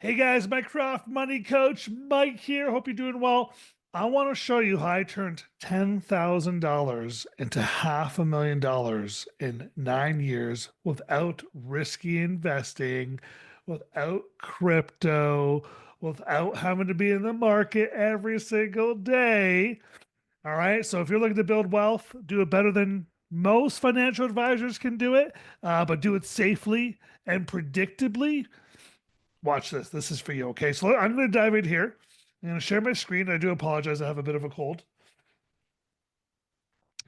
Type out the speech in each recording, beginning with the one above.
Hey guys, Mycroft Money Coach Mike here. Hope you're doing well. I want to show you how I turned $10,000 into $500,000 in 9 years without risky investing, without crypto, without having to be in the market every single day. All right. So if you're looking to build wealth, do it better than most financial advisors can do it, but do it safely and predictably. Watch this. This is for you. Okay. So I'm going to dive in here. I'm going to share my screen. I do apologize. I have a bit of a cold.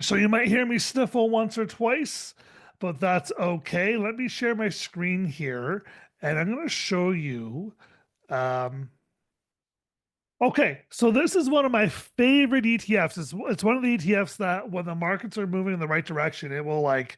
So you might hear me sniffle once or twice, but that's okay. Let me share my screen here and I'm going to show you. Um, okay. So this is one of my favorite ETFs. It's one of the ETFs that when the markets are moving in the right direction, it will like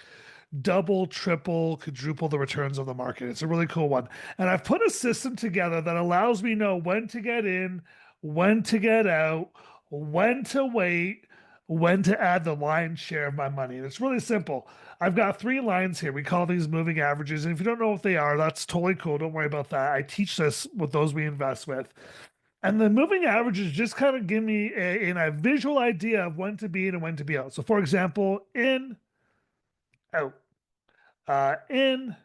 double, triple, quadruple the returns of the market. It's a really cool one. And I've put a system together that allows me to know when to get in, when to get out, when to wait, when to add the lion's share of my money. And it's really simple. I've got three lines here. We call these moving averages. And if you don't know what they are, that's totally cool. Don't worry about that. I teach this with those we invest with. And the moving averages just kind of give me a visual idea of when to be in and when to be out. So, for example, in, out, in,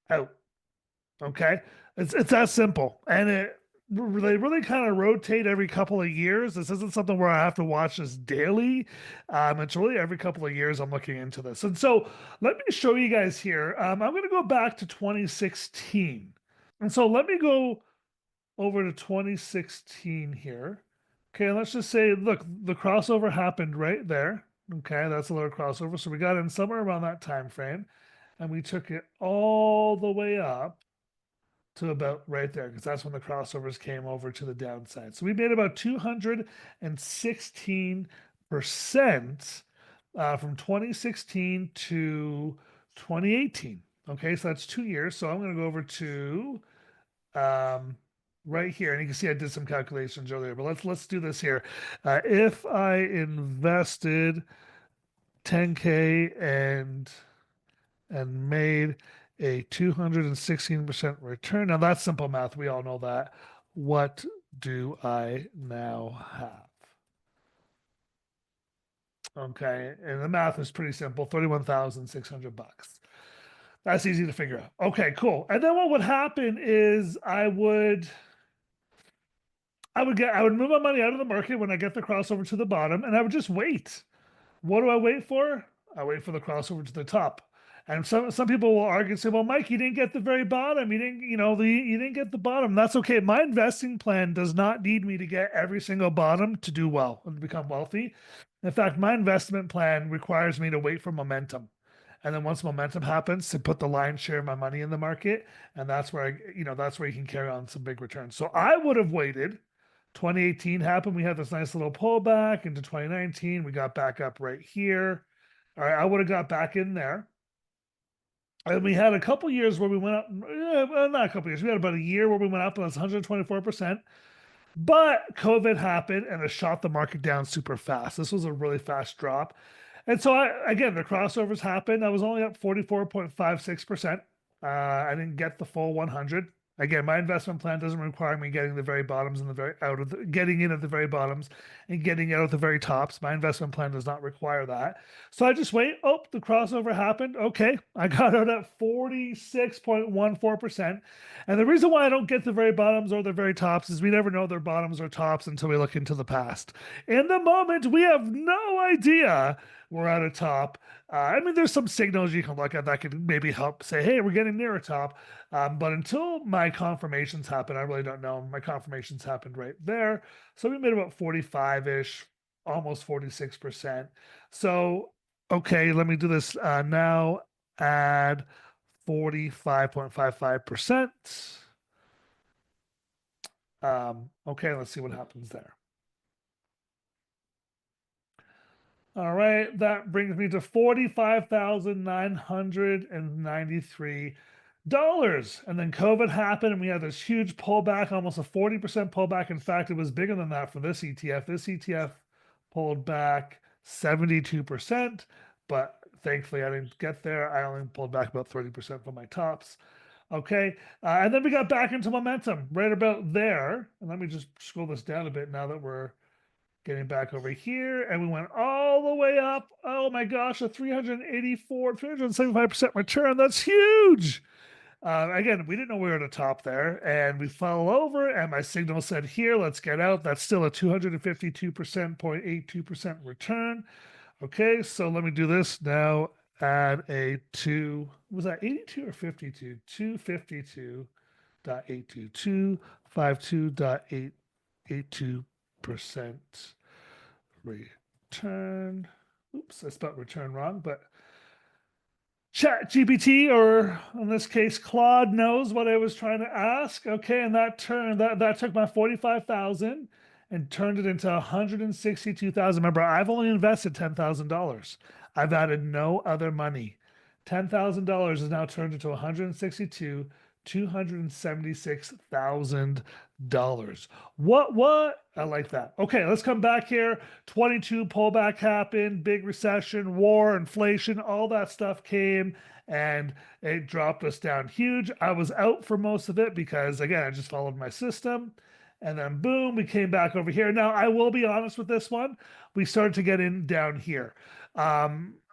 out. Okay, it's that simple, and they really kind of rotate every couple of years. This isn't something where I have to watch this daily. It's really every couple of years I'm looking into this. And so let me show you guys here. I'm going to go back to 2016, and so let me go over to 2016 here. Okay, let's just say, look, the crossover happened right there. Okay, that's a little crossover. So we got in somewhere around that time frame, and we took it all the way up to about right there because that's when the crossovers came over to the downside. So we made about 216% from 2016 to 2018. Okay, so that's 2 years. So I'm going to go over to um, right here, and you can see I did some calculations earlier. But let's do this here. If I invested 10K and made a 216% return. Now that's simple math. We all know that. What do I now have? Okay. And the math is pretty simple. 31,600 bucks. That's easy to figure out. Okay, cool. And then what would happen is I would move my money out of the market when I get the crossover to the bottom and I would just wait. What do I wait for? I wait for the crossover to the top. And some people will argue and say, "Well, Mike, you didn't get the very bottom. You didn't, you didn't get the bottom." That's okay. My investing plan does not need me to get every single bottom to do well and to become wealthy. In fact, my investment plan requires me to wait for momentum. And then once momentum happens, to put the lion's share of my money in the market, and that's where that's where you can carry on some big returns. So I would have waited. 2018 happened. We had this nice little pullback into 2019. We got back up right here. All right, I would have got back in there. And we had a couple years where we went up, well, not a couple years. We had about a year where we went up, and that's 124%. But COVID happened and it shot the market down super fast. This was a really fast drop. And so again, the crossovers happened. I was only up 44.56%. I didn't get the full 100. Again, my investment plan doesn't require me getting the very bottoms and the very out of the, getting in at the very bottoms and getting out at the very tops. My investment plan does not require that. So I just wait. Oh, the crossover happened. Okay. I got out at 46.14%. And the reason why I don't get the very bottoms or the very tops is we never know their bottoms or tops until we look into the past. In the moment, we have no idea we're at a top. I mean, there's some signals you can look at that could maybe help say, hey, we're getting near a top. But until my confirmations happen, I really don't know. My confirmations happened right there. So we made about 45 ish, almost 46%. So, okay, let me do this now. Add 45.55%. Okay, let's see what happens there. All right, that brings me to $45,993. And then COVID happened and we had this huge pullback, almost a 40% pullback. In fact, it was bigger than that for this ETF. This ETF pulled back 72%, but thankfully I didn't get there. I only pulled back about 30% from my tops. Okay. And then we got back into momentum right about there. And let me just scroll this down a bit now that we're getting back over here. And we went all the way up. Oh my gosh, a 384, 375% return. That's huge. Again, we didn't know we were at the top there, and we fell over, and my signal said, "Here, let's get out." That's still a 252%, 0.82% return. Okay, so let me do this now. Add a two, was that 82 or 52? 252.82.52.882% return. Oops, I spelled return wrong, but Chat GPT, or in this case, Claude knows what I was trying to ask. Okay, and that took my 45,000 and turned it into 162,000. Remember, I've only invested $10,000. I've added no other money. $10,000 is now turned into 162, $276,000. What? I like that. Okay, let's come back here. 22 pullback happened, big recession, war, inflation, all that stuff came and it dropped us down huge. I was out for most of it because, again, I just followed my system. And then, boom, we came back over here. Now, I will be honest with this one. We started to get in down here.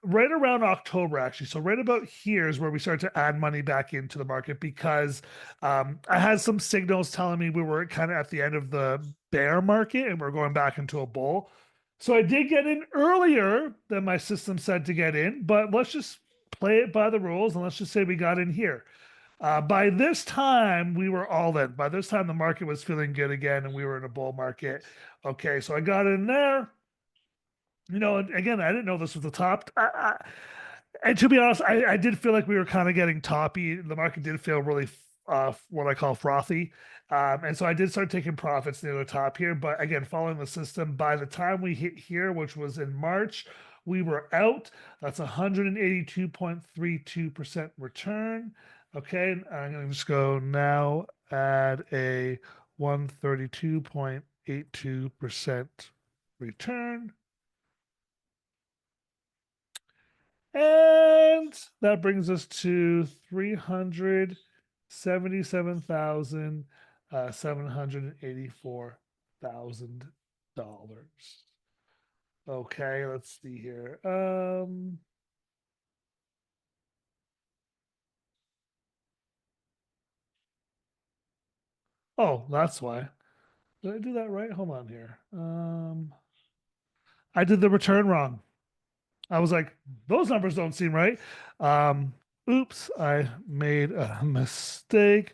Right around October, actually. So, right about here is where we started to add money back into the market because I had some signals telling me we were kind of at the end of the bear market and we're going back into a bull. So I did get in earlier than my system said to get in, but let's just play it by the rules and let's just say we got in here. By this time, we were all in. By this time, the market was feeling good again and we were in a bull market. Okay, so I got in there. You know, again, I didn't know this was the top. And to be honest, I did feel like we were kind of getting toppy. The market did feel really what I call frothy. And so I did start taking profits near the top here. But again, following the system, by the time we hit here, which was in March, we were out. That's 182.32% return. Okay, I'm going to just go now, add a 132.82% return. And that brings us to $377,784,000. Okay, let's see here. Oh, that's why. Did I do that right? Hold on here. I did the return wrong. I was like, those numbers don't seem right. Oops, I made a mistake.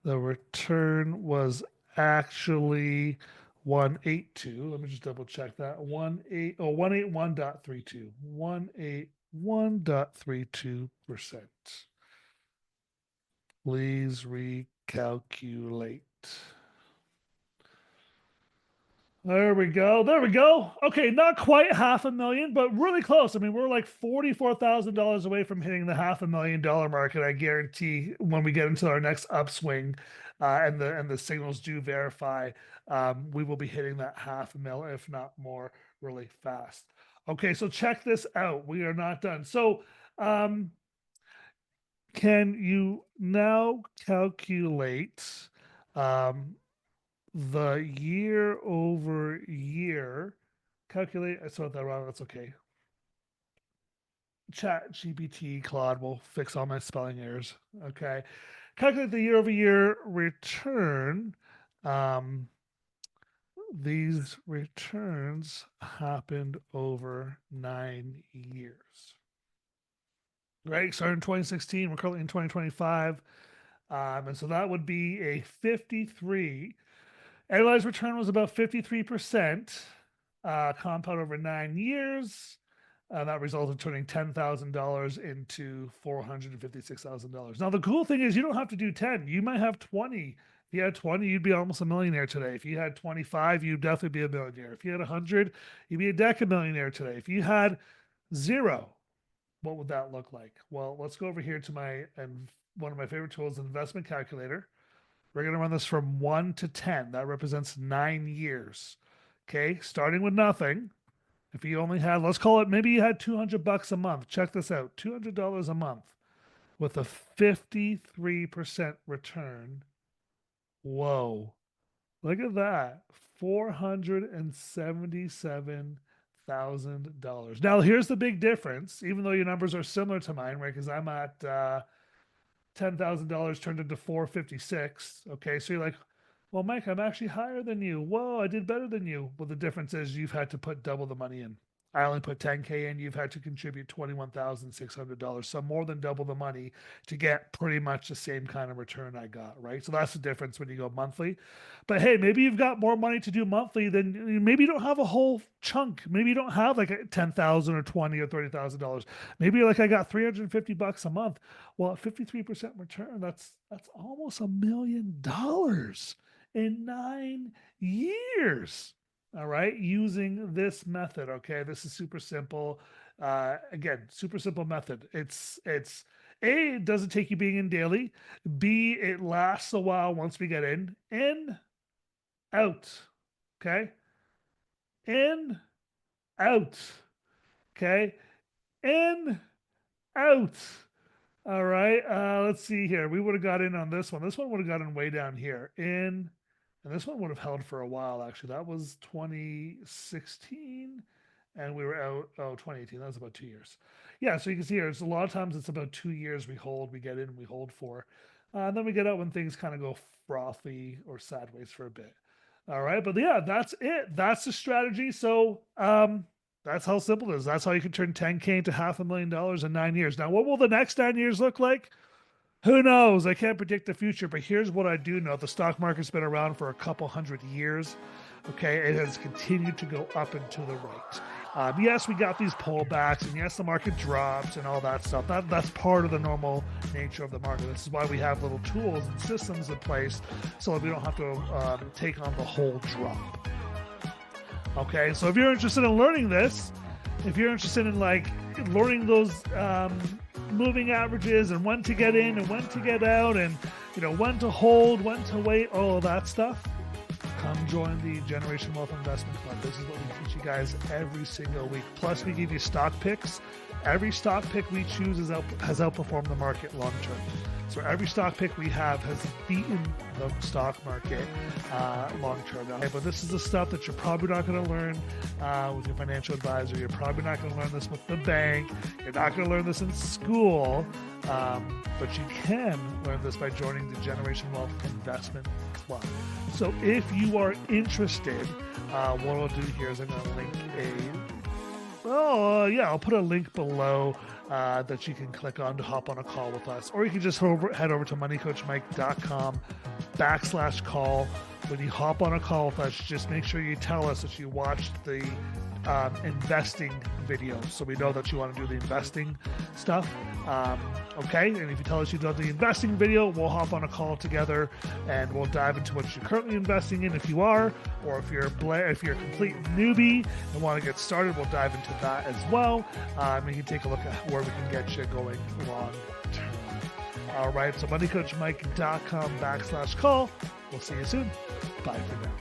The return was actually 182. Let me just double check that. 181.32. 181.32%. Please recalculate. There we go. There we go. Okay, not quite half a million, but really close. I mean, we're like $44,000 away from hitting the $500,000 mark, and I guarantee when we get into our next upswing, and the signals do verify, we will be hitting that half a mil, if not more, really fast. Okay, so check this out. We are not done. So, can you now calculate? Um, the year over year calculate. I spelled that wrong. That's okay. Chat GPT Claude will fix all my spelling errors. Okay. Calculate the year over year return. Um, these returns happened over 9 years. Right. Started in 2016. We're currently in 2025. And so that would be a 53. Annualized return was about 53%, compound over 9 years. That resulted in turning $10,000 into $456,000. Now, the cool thing is you don't have to do 10. You might have 20. If you had 20, you'd be almost a millionaire today. If you had 25, you'd definitely be a millionaire. If you had 100, you'd be a decamillionaire today. If you had zero, what would that look like? Well, let's go over here to one of my favorite tools, investment calculator. We're going to run this from 1 to 10. That represents 9 years. Okay, starting with nothing. If you only had, let's call it, maybe you had $200 a month. Check this out, $200 a month. with a 53% return. Whoa. Look at that. $477,000. Now, here's the big difference, even though your numbers are similar to mine, right? Because I'm at $10,000 turned into 456. Okay, so you're like, well, Mike, I'm actually higher than you. Whoa, I did better than you. Well, the difference is you've had to put double the money in. I only put 10K in. You've had to contribute $21,600. So more than double the money to get pretty much the same kind of return I got, right? So that's the difference when you go monthly. But hey, maybe you've got more money to do monthly than maybe you don't have a whole chunk. Maybe you don't have like a 10,000 or 20 or $30,000. Maybe you're like, I got $350 a month. Well, at 53% return, that's almost $1 million in 9 years. All right, using this method. Okay, this is super simple. Again, super simple method. It's A, it doesn't take you being in daily. B, it lasts a while once we get in, out. Okay, in, out. Okay, in, out. All right. Let's see here. We would have got in on this one. This one would have gotten way down here. In, and this one would have held for a while, actually. That was 2016. And we were out, 2018. That was about 2 years. Yeah, so you can see here, it's a lot of times it's about 2 years we hold, we get in, we hold for. And then we get out when things kind of go frothy or sideways for a bit. All right. But yeah, that's it. That's the strategy. So, that's how simple it is. That's how you can turn 10K into $500,000 in 9 years. Now, what will the next 9 years look like? Who knows? I can't predict the future, but here's what I do know. The stock market's been around for a couple hundred years. Okay, it has continued to go up and to the right. Yes, we got these pullbacks, and yes, the market drops and all that stuff. That's part of the normal nature of the market. This is why we have little tools and systems in place so that we don't have to take on the whole drop. Okay, so if you're interested in learning this, if you're interested in like learning those moving averages and when to get in and when to get out and when to hold, when to wait, all of that stuff, come join the Generation Wealth Investment Club. This is what we teach you guys every single week. Plus, we give you stock picks. Every stock pick we choose has outperformed the market long term. So every stock pick we have has beaten the stock market long term. But this is the stuff that you're probably not going to learn with your financial advisor. You're probably not going to learn this with the bank. You're not going to learn this in school. But you can learn this by joining the Generation Wealth Investment Club. So if you are interested, what I'll do here is I'm going to link I'll put a link below that you can click on to hop on a call with us. Or you can just head over to moneycoachmike.com/call. When you hop on a call with us, just make sure you tell us that you watched the investing video, so we know that you want to do the investing stuff. Okay, and if you tell us you done the investing video, we'll hop on a call together and we'll dive into what you're currently investing in if you are, or if you're a complete newbie and want to get started, we'll dive into that as well. And you can take a look at where we can get you going long term. All right, so moneycoachmike.com/call. We'll see you soon. Bye for now.